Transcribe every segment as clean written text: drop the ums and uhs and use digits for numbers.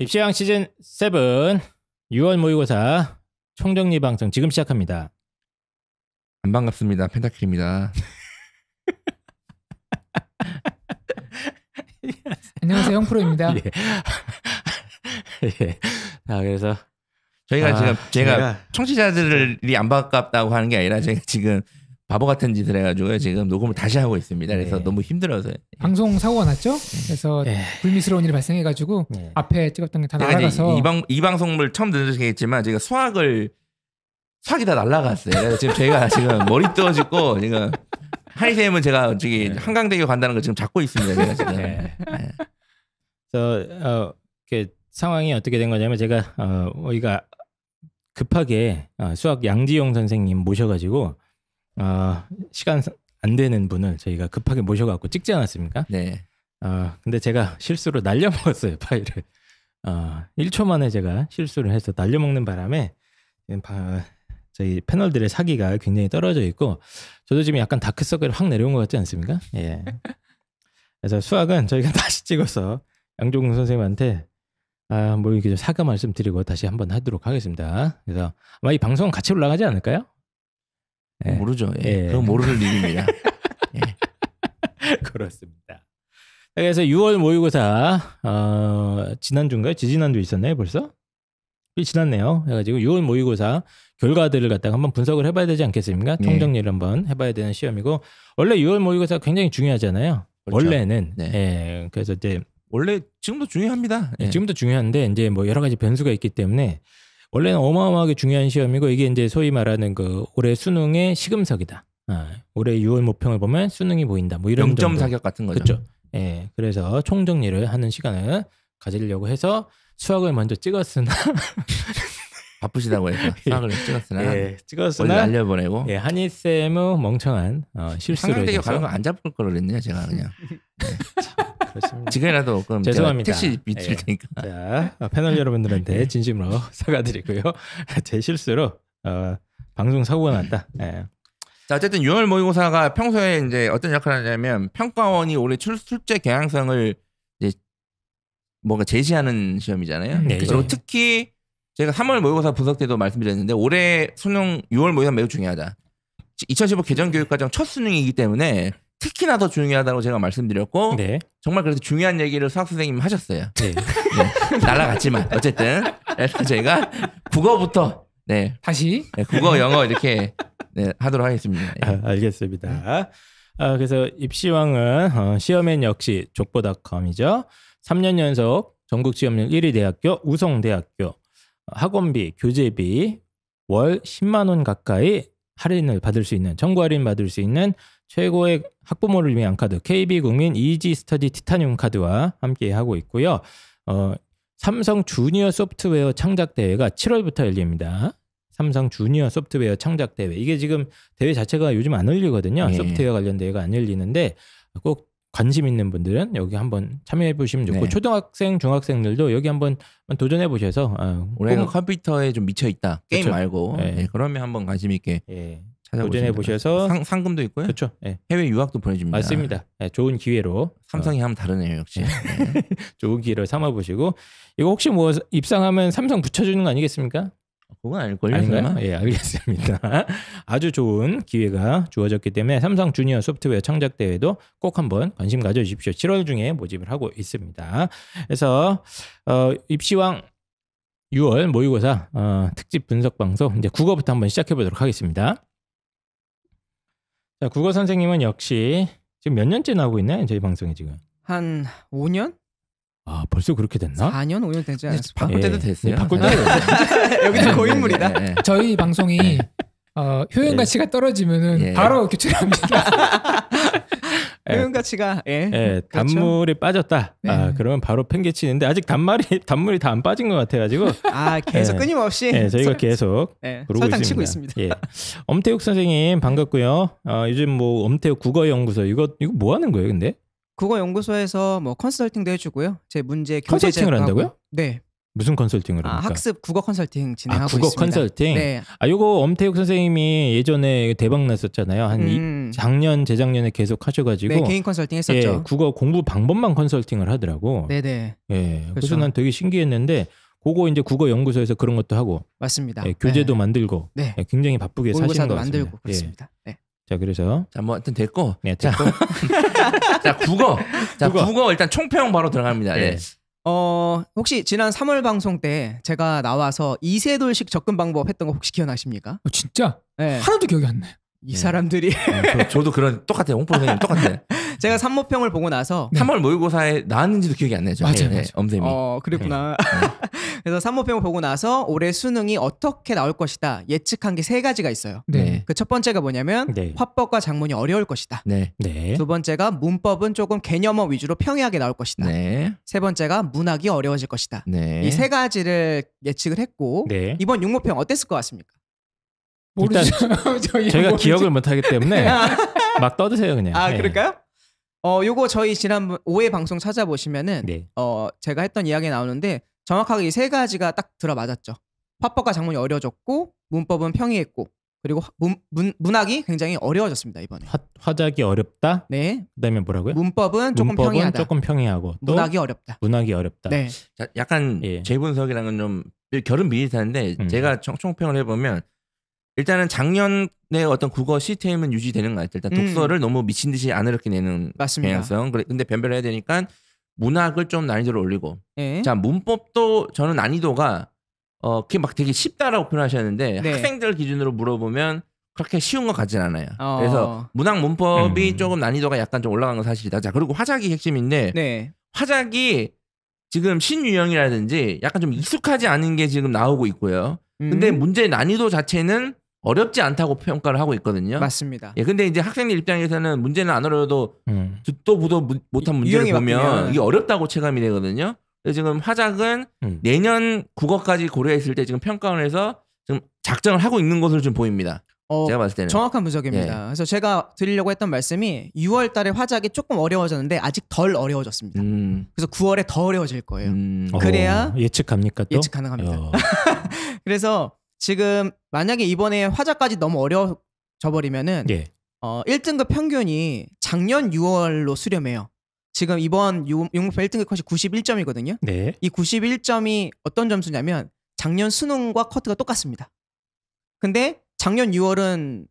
입시왕 시즌 7 6월 모의고사 총정리 방송 지금 시작합니다. 안 반갑습니다. 펜타킬입니다. 안녕하세요, 형프로입니다. 예. 예. 자, 그래서 저희가 제가 청취자들이 안 반갑다고 하는 게 아니라 제가 지금 바보 같은 짓을 해가지고요. 지금 녹음을 다시 하고 있습니다. 그래서 네. 너무 힘들어서. 방송 사고가 났죠? 그래서 불미스러운 일이 발생해가지고 앞에 찍었던 게 다 날아가서 이 방송을 처음 들으시겠지만 제가 수학이 다 날아갔어요. 그래서 지금 제가 지금 머리 떠지고 지금 한이쌤은 제가 저기 한강대교 간다는 걸 지금 잡고 있습니다. 제가 지금. 그래서 상황이 어떻게 된 거냐면 제가 우리가 급하게 수학 양지용 선생님 모셔가지고 시간 안 되는 분을 저희가 급하게 모셔갖고 찍지 않았습니까? 네. 근데 제가 실수로 날려먹었어요, 파일을. 1초 만에 제가 실수를 해서 날려먹는 바람에 저희 패널들의 사기가 굉장히 떨어져 있고 저도 지금 약간 다크서클이 확 내려온 것 같지 않습니까? 예. 그래서 수학은 저희가 다시 찍어서 양종근 선생님한테 뭐 이렇게 좀 사과 말씀드리고 다시 한번 하도록 하겠습니다. 그래서 아마 이 방송 같이 올라가지 않을까요? 예. 모르죠. 예. 그건 모르는 일입니다. 예. 그렇습니다. 그래서 6월 모의고사 지난주인가요? 지지난주 있었나요 벌써? 지났네요. 그래가지고 6월 모의고사 결과들을 갖다가 한번 분석을 해봐야 되지 않겠습니까? 총정리를 한번 해봐야 되는 시험이고 원래 6월 모의고사 굉장히 중요하잖아요. 그렇죠. 원래는. 네. 예. 그래서 이제 원래 지금도 중요합니다. 예. 지금도 중요한데 이제 뭐 여러 가지 변수가 있기 때문에 원래는 어마어마하게 중요한 시험이고 이게 이제 소위 말하는 그 올해 수능의 시금석이다. 올해 6월 모평을 보면 수능이 보인다. 뭐 이런 0점 사격 같은 거죠. 그렇죠. 예. 그래서 총정리를 하는 시간을 가지려고 해서 수학을 먼저 찍었으나 바쁘시다고 해서 수학을 찍었으나 날려보내고 한이 쌤은 멍청한 실수를 한강대교 해서 가는 거 안 잡을 걸 그랬네요. 제가 그냥. 그렇습니다. 지금이라도 그럼 죄송합니다. 택시 미칠 테니까. 자, 패널 여러분들한테 진심으로 사과드리고요. 제 실수로 방송 사고가 났다. 자, 어쨌든 6월 모의고사가 평소에 이제 어떤 역할을 하냐면 평가원이 올해 출제 경향성을 이제 뭔가 제시하는 시험이잖아요. 네, 그리고 특히 제가 3월 모의고사 분석 때도 말씀드렸는데 올해 수능 6월 모의고사 매우 중요하다. 2015 개정교육과정 첫 수능이기 때문에 특히나 더 중요하다고 제가 말씀드렸고 정말 그래서 중요한 얘기를 수학 선생님 하셨어요. 네. 날아갔지만 어쨌든 그래서 저희가 국어부터 다시 국어 영어 이렇게 하도록 하겠습니다. 알겠습니다. 그래서 입시왕은 시험엔 역시 족보닷컴이죠. 3년 연속 전국 지원율 1위 대학교 우성대학교 학원비 교재비 월 10만 원 가까이 할인을 받을 수 있는 정부 할인 받을 수 있는 최고의 학부모를 위한 카드 KB국민 이지 스터디 티타늄 카드와 함께 하고 있고요. 삼성 주니어 소프트웨어 창작 대회가 7월부터 열립니다. 삼성 주니어 소프트웨어 창작 대회 이게 지금 대회 자체가 요즘 안 열리거든요. 소프트웨어 관련 대회가 안 열리는데 꼭 관심 있는 분들은 여기 한번 참여해 보시면 좋고 초등학생, 중학생들도 여기 한번 도전해 보셔서 올해는 컴퓨터에 좀 미쳐 있다. 게임 그렇죠. 말고 그러면 한번 관심 있게 도전해 보셔서 상금도 있고요. 그렇죠. 해외 유학도 보내줍니다. 맞습니다. 좋은 기회로 삼성이 하면 다르네요, 역시. 좋은 기회를 삼아 보시고 이거 혹시 뭐 입상하면 삼성 붙여주는 거 아니겠습니까? 그건 아닐걸요? 아닌가요? 예, 알겠습니다. 아주 좋은 기회가 주어졌기 때문에 삼성 주니어 소프트웨어 창작 대회도 꼭 한번 관심 가져주십시오. 7월 중에 모집을 하고 있습니다. 그래서 입시왕 6월 모의고사 특집 분석 방송 이제 국어부터 한번 시작해 보도록 하겠습니다. 자, 국어 선생님은 역시 지금 몇 년째 나오고 있나요? 저희 방송에 지금 한 5년? 벌써 그렇게 됐나? 4년 5년 되지 않았을까? 바꿀 때도 됐어요. 바꿀 때도 됐어요. 여기는 고인물이다. 저희 방송이 효용 가치가 떨어지면은 바로 교체를 합니다. 효용 가치가 그렇죠. 단물이 빠졌다. 그러면 바로 팽개치는데 아직 단물이 다 안 빠진 것 같아가지고 계속 끊임없이 저희가 계속 그러고 설탕 있습니다. 치고 있습니다. 엄태욱 선생님 반갑고요. 요즘 뭐 엄태욱 국어연구소 이거 뭐 하는 거예요, 근데? 국어연구소에서 뭐 컨설팅도 해주고요. 제 문제 교재 컨설팅을 한다고요? 네. 무슨 컨설팅을 합니까? 학습 국어 컨설팅 진행하고 국어 있습니다. 컨설팅. 네. 요거 엄태욱 선생님이 예전에 대박 났었잖아요. 작년 재작년에 계속 하셔가지고. 네, 개인 컨설팅 했었죠. 예, 국어 공부 방법만 컨설팅을 하더라고. 네네. 예, 그렇죠. 그래서 난 되게 신기했는데 그거 이제 국어 연구소에서 그런 것도 하고. 맞습니다. 예, 교재도 만들고. 네. 예, 굉장히 바쁘게 사시는 것 같습니다. 만들고 그렇습니다. 네. 자, 그래서 뭐 하여튼 됐고. 네, 됐고. 자, 국어. 국어 일단 총평 바로 들어갑니다. 네. 혹시 지난 3월 방송 때 제가 나와서 이세돌식 접근 방법 했던 거 혹시 기억나십니까? 진짜? 네. 하나도 기억이 안 나요. 이 사람들이 저도 그런 똑같아요. 홍보 선생님 똑같아요. 제가 3모평을 보고 나서 3월 모의고사에 나왔는지도 기억이 안 나죠. 맞아요. 엄쌤이. 그랬구나. 그래서 3모평을 보고 나서 올해 수능이 어떻게 나올 것이다 예측한 게 3가지가 있어요. 네. 그 첫 번째가 뭐냐면 화법과 작문이 어려울 것이다. 네. 두 번째가 문법은 조금 개념어 위주로 평이하게 나올 것이다. 네. 세 번째가 문학이 어려워질 것이다. 네. 이 3가지를 예측을 했고 이번 6모평 어땠을 것 같습니까? 일단 저희가 기억을 못하기 때문에 막 떠드세요 그냥. 그럴까요? 요거 저희 지난번 5회 방송 찾아보시면은 제가 했던 이야기 나오는데 정확하게 이 3가지가 딱 들어맞았죠. 화법과 작문이 어려워졌고 문법은 평이했고 그리고 문학이 굉장히 어려워졌습니다 이번에. 화작이 어렵다. 네. 그다음에 뭐라고요? 문법은 조금 평이하다. 조금 평이하고 또 문학이 어렵다. 문학이 어렵다. 네. 자, 약간 제 분석이랑은 좀 결은 비슷한데 제가 총평을 해보면 일단은 작년에 어떤 국어 시스템은 유지되는 것 같아요. 일단 독서를 너무 미친 듯이 안 어렵게 내는 경향성. 근데 변별을 해야 되니까 문학을 좀 난이도를 올리고. 자, 문법도 저는 난이도가 그게 막 되게 쉽다라고 표현하셨는데 학생들 기준으로 물어보면 그렇게 쉬운 것 같진 않아요. 그래서 문학 문법이 조금 난이도가 약간 좀 올라간 건 사실이다. 자, 그리고 화작이 핵심인데 화작이 지금 신유형이라든지 약간 좀 익숙하지 않은 게 지금 나오고 있고요. 근데 문제 난이도 자체는 어렵지 않다고 평가를 하고 있거든요. 맞습니다. 근데 이제 학생들 입장에서는 문제는 안 어려워도 듣도 보도 못한 문제를 보면 이게 어렵다고 체감이 되거든요. 그래서 지금 화작은 내년 국어까지 고려했을 때 지금 평가를 해서 지금 작정을 하고 있는 것으로 좀 보입니다. 제가 봤을 때는. 정확한 분석입니다. 그래서 제가 드리려고 했던 말씀이 6월 달에 화작이 조금 어려워졌는데 아직 덜 어려워졌습니다. 그래서 9월에 더 어려워질 거예요. 그래야 예측합니까 또? 예측 가능합니다. 그래서 지금 만약에 이번에 화작까지 너무 어려워져 버리면은 1등급 평균이 작년 6월로 수렴해요. 지금 이번 6모평 1등급 컷이 91점이거든요. 이 91점이 어떤 점수냐면 작년 수능과 커트가 똑같습니다. 근데 작년 6월은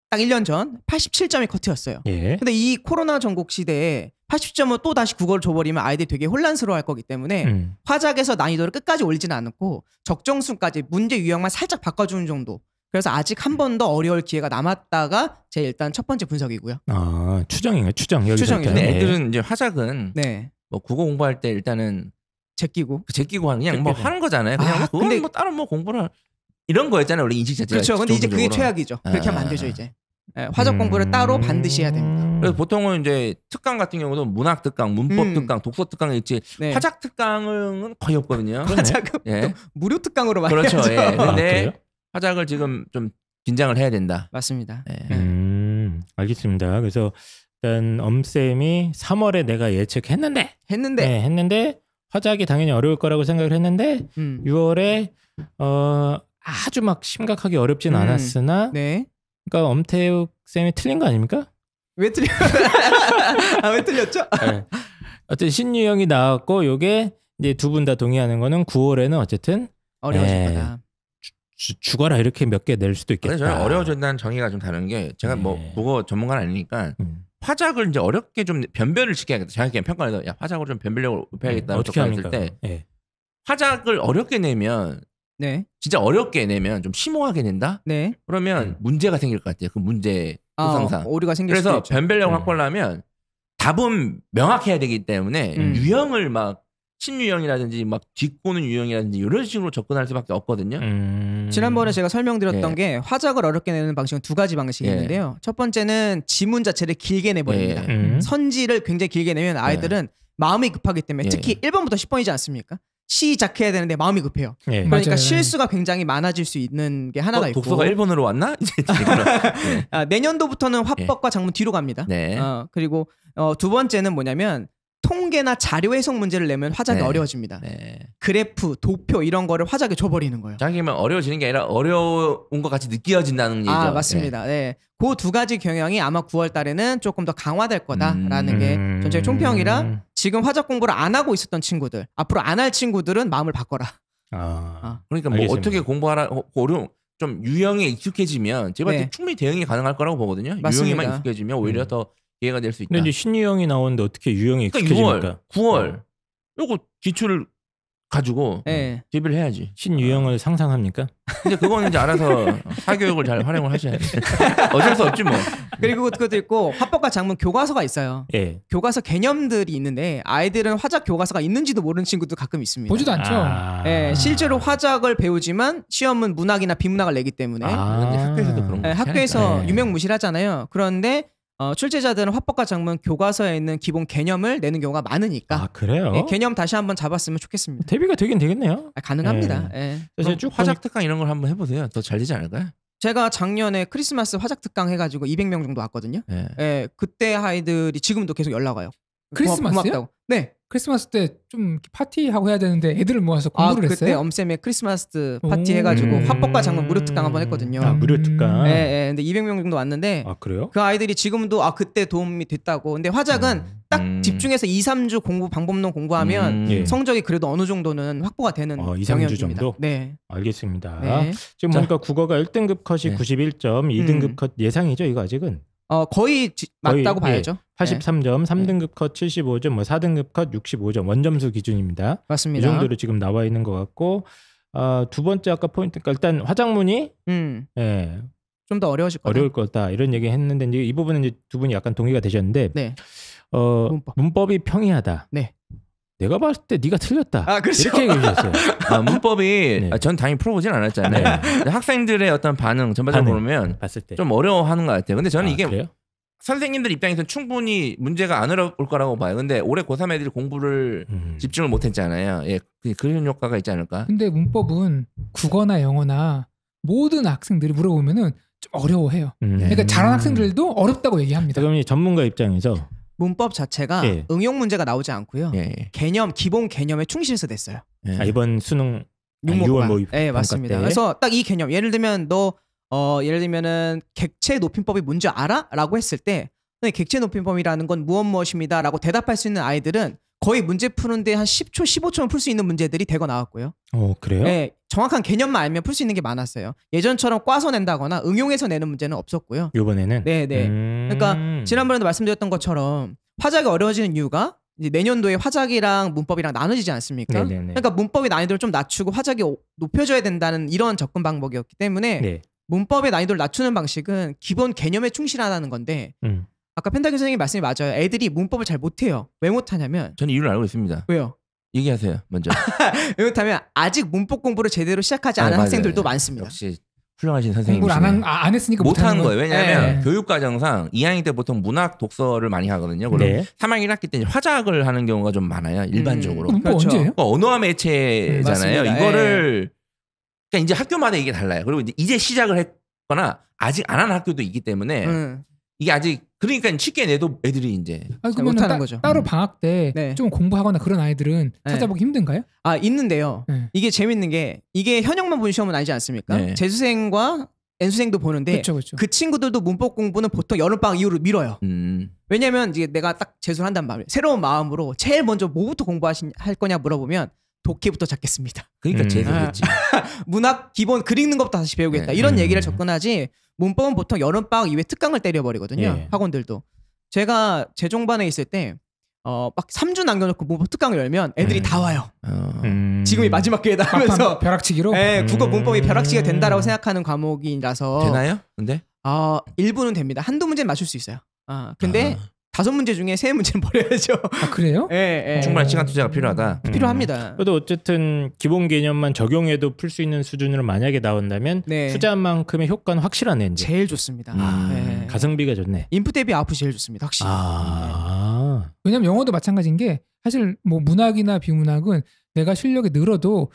딱 1년 전 87점이 커트였어요. 근데 이 코로나 전국 시대에 80점을 또 다시 국어를 줘버리면 아이들이 되게 혼란스러워할 거기 때문에 화작에서 난이도를 끝까지 올리지는 않고 적정수까지 문제 유형만 살짝 바꿔주는 정도. 그래서 아직 한 번 더 어려울 기회가 남았다가 제 일단 첫 번째 분석이고요. 추정이에요. 추정이죠. 근데 애들은 이제 화작은 뭐 국어 공부할 때 일단은 제끼고 그냥 뭐 하는 거잖아요. 그냥 근데 뭐 다른 뭐 공부를 이런 거였잖아요. 원래 인식 자체가. 그렇죠. 근데 이제 그게 최악이죠. 그렇게 하면 안 되죠 이제. 화작 공부를 따로 반드시 해야 됩니다. 그래서 보통은 이제 특강 같은 경우도 문학 특강, 문법 특강, 독서 특강이 있지 화작 특강은 거의 없거든요. 화작은 무료 특강으로 많이 그렇죠. 하죠. 근데 화작을 지금 좀 긴장을 해야 된다. 맞습니다. 알겠습니다. 그래서 일단 엄쌤이 3월에 내가 예측했는데 했는데 화작이 당연히 어려울 거라고 생각을 했는데 6월에 아주 막 심각하게 어렵진 않았으나 그러니까 엄태욱 쌤이 틀린 거 아닙니까? 왜 틀렸죠? 어쨌든 신유형이 나왔고 요게 이제 두 분 다 동의하는 거는 9월에는 어쨌든 어려워질 거다. 죽어라 이렇게 몇 개 낼 수도 있겠다. 저는 어려워진다는 정의가 좀 다른 게 제가 뭐 국어 전문가는 아니니까 화작을 이제 어렵게 좀 변별을 시켜야겠다. 정확히 평가를 해서 화작으로 좀 변별력을 높여야겠다고 어떻게 합니까? 때 화작을 어렵게 내면 진짜 어렵게 내면 좀 심오하게 낸다? 그러면 문제가 생길 것 같아요. 그 문제 특성상. 오류가 생길 그래서 수도 있죠. 변별력을 확보하려면 답은 명확해야 되기 때문에 유형을 막 신유형이라든지 막 뒤꼬는 유형이라든지 이런 식으로 접근할 수밖에 없거든요. 지난번에 제가 설명드렸던 게 화작을 어렵게 내는 방식은 2가지 방식이 있는데요. 첫 번째는 지문 자체를 길게 내버립니다. 선지를 굉장히 길게 내면 아이들은 마음이 급하기 때문에 특히 1번부터 10번이지 않습니까? 시작해야 되는데 마음이 급해요. 그러니까 맞아요. 실수가 굉장히 많아질 수 있는 게 하나가 있고. 독서가 1번으로 왔나? 내년도부터는 화법과 작문 뒤로 갑니다. 그리고 두 번째는 뭐냐면 통계나 자료 해석 문제를 내면 화작이 네. 어려워집니다. 네. 그래프, 도표 이런 거를 화작에 줘버리는 거예요. 자기면 어려워지는 게 아니라 어려운 것 같이 느껴진다는 얘기죠. 아 맞습니다. 네. 그 두 가지 경향이 아마 9월 달에는 조금 더 강화될 거다라는 게 전체 총평이라 지금 화작 공부를 안 하고 있었던 친구들, 앞으로 안 할 친구들은 마음을 바꿔라. 그러니까 뭐 알겠습니다. 어떻게 공부하라 어려운 좀 유형에 익숙해지면 제가 네. 충분히 대응이 가능할 거라고 보거든요. 맞습니다. 유형에만 익숙해지면 오히려 더 기회가 될 수 있다. 근데 이제 신유형이 나오는데 어떻게 유형이 그러니까 익숙해집니까? 6월, 9월 요거 기출을 가지고 네. 대비를 해야지. 신유형을 상상합니까? 근데 그거는 이제 알아서 사교육을 잘 활용을 하셔야 돼. 어쩔 수 없지 뭐. 그리고 그것도 있고 화법과 작문 교과서가 있어요. 예. 교과서 개념들이 있는데 아이들은 화작 교과서가 있는지도 모르는 친구도 가끔 있습니다. 보지도 않죠. 네, 실제로 화작을 배우지만 시험은 문학이나 비문학을 내기 때문에 근데 학교에서도 그런 거. 학교에서 네. 유명무실하잖아요. 그런데 출제자들은 화법과 작문 교과서에 있는 기본 개념을 내는 경우가 많으니까 그래요? 네, 개념 다시 한번 잡았으면 좋겠습니다. 대비가 되긴 되겠네요. 가능합니다. 네. 예. 사실 쭉 화작 특강 이런 걸 한번 해보세요. 더 잘 되지 않을까요? 제가 작년에 크리스마스 화작 특강 해가지고 200명 정도 왔거든요. 네. 예, 그때 아이들이 지금도 계속 연락 와요. 크리스마스요? 고맙다고. 네. 크리스마스 때 좀 파티하고 해야 되는데 애들을 모아서 공부를 그때 했어요? 엄쌤의 크리스마스 파티 해가지고 화법과 작문 무료 특강 한번 했거든요. 무료 특강. 예, 예. 근데 200명 정도 왔는데 그래요? 그 아이들이 지금도 그때 도움이 됐다고. 근데 화작은 딱 집중해서 2, 3주 공부 방법론 공부하면 예. 성적이 그래도 어느 정도는 확보가 되는 2, 3주 영역입니다. 정도? 네. 알겠습니다. 네. 지금 보니까 국어가 1등급 컷이 네. 91점, 2등급 컷 예상이죠, 이거 아직은? 거의 맞다고 거의, 봐야죠. 83점, 3등급 컷 75점, 4등급 컷 65점, 원점수 기준입니다. 맞습니다. 이 정도로 지금 나와 있는 것 같고, 두 번째 아까 포인트가 일단 화작문이 예, 좀 더 어려워질 거다. 어려울 거다 이런 얘기 했는데 이제 이 부분은 이제 두 분이 약간 동의가 되셨는데, 네. 문법이 평이하다. 네. 내가 봤을 때 네가 틀렸다. 그렇죠. 이렇게 얘기해 주셨어요. 문법이 네. 전 당연히 풀어보진 않았잖아요. 근데 학생들의 어떤 반응 전반적으로 보면 봤을 때 좀 어려워하는 것 같아요. 근데 저는 이게 그래요? 선생님들 입장에서는 충분히 문제가 안 어려울 거라고 봐요. 근데 올해 고3 애들이 공부를 집중을 못했잖아요. 예, 그런 효과가 있지 않을까? 근데 문법은 국어나 영어나 모든 학생들이 물어보면은 좀 어려워해요. 그러니까 잘하는 학생들도 어렵다고 얘기합니다. 그럼 이 전문가 입장에서 문법 자체가 예. 응용 문제가 나오지 않고요. 예. 기본 개념에 충실해서 됐어요. 예. 이번 수능 육모가. 6월 모의 네, 평가 맞습니다. 때. 그래서 딱 이 개념. 예를 들면 예를 들면은 객체 높임법이 뭔지 알아? 라고 했을 때 객체 높임법이라는 건 무엇입니다라고 대답할 수 있는 아이들은 거의 문제 푸는데 한 10초, 15초면 풀 수 있는 문제들이 대거 나왔고요. 그래요? 네, 정확한 개념만 알면 풀 수 있는 게 많았어요. 예전처럼 꽈서 낸다거나 응용해서 내는 문제는 없었고요. 이번에는 네. 그러니까 지난번에도 말씀드렸던 것처럼 화작이 어려워지는 이유가 이제 내년도에 화작이랑 문법이랑 나눠지지 않습니까? 네네네. 그러니까 문법의 난이도를 좀 낮추고 화작이 높여줘야 된다는 이런 접근 방법이었기 때문에 네. 문법의 난이도를 낮추는 방식은 기본 개념에 충실하다는 건데 아까 펜타균 선생님 말씀이 맞아요. 애들이 문법을 잘 못해요. 왜 못하냐면 저는 이유를 알고 있습니다. 왜요? 얘기하세요 먼저. 왜 못하면 아직 문법 공부를 제대로 시작하지 않은 학생들도 많습니다. 역시 훌륭하신 선생님이시네요. 공부를 안 했으니까 못하는 거예요. 왜냐하면 네. 교육과정상 2학년 때 보통 문학 독서를 많이 하거든요. 그리고 네. 3학년 1학기 때 이제 화작을 하는 경우가 좀 많아요. 일반적으로. 문법 그렇죠. 언제예요? 그러니까 언어와 매체잖아요. 맞습니다. 이거를 그러니까 이제 학교마다 이게 달라요. 그리고 이제 시작을 했거나 아직 안 하는 학교도 있기 때문에 이게 아직 그러니까 쉽게 내도 애들이 이제 그러면 못하는 거죠. 따로 방학 때 네. 좀 공부하거나 그런 아이들은 네. 찾아보기 힘든가요? 있는데요. 네. 이게 재밌는 게 이게 현역만 본 시험은 아니지 않습니까? 네. 재수생과 N수생도 보는데 그렇죠. 그 친구들도 문법 공부는 보통 여름방학 이후로 미뤄요. 왜냐면 이제 내가 딱 재수를 한단 말이에요. 새로운 마음으로 제일 먼저 뭐부터 할 거냐 물어보면 독해부터 찾겠습니다. 그러니까 재수겠지. 문학 기본 글 읽는 것부터 다시 배우겠다. 네. 이런 얘기를 접근하지 문법은 보통 여름방학 이후에 특강을 때려버리거든요. 예. 학원들도. 제가 재종반에 있을 때 막 3주 남겨놓고 문법 특강을 열면 애들이 다 와요. 지금이 마지막 기회다 하면서 벼락치기로? 네, 국어 문법이 벼락치기가 된다라고 생각하는 과목이라서 되나요? 근데? 일부는 됩니다. 한두 문제는 맞출 수 있어요. 근데 5문제 중에 3문제는 버려야죠. 그래요? 예. 충분한 시간 투자가 필요하다. 필요합니다. 그래도 어쨌든 기본 개념만 적용해도 풀 수 있는 수준으로 만약에 나온다면 네. 투자만큼의 효과는 확실하네. 이제. 제일 좋습니다. 네. 가성비가 좋네. 인풋 대비 아웃풋이 제일 좋습니다. 확실히. 왜냐면 영어도 마찬가지인 게 사실 뭐 문학이나 비문학은 내가 실력이 늘어도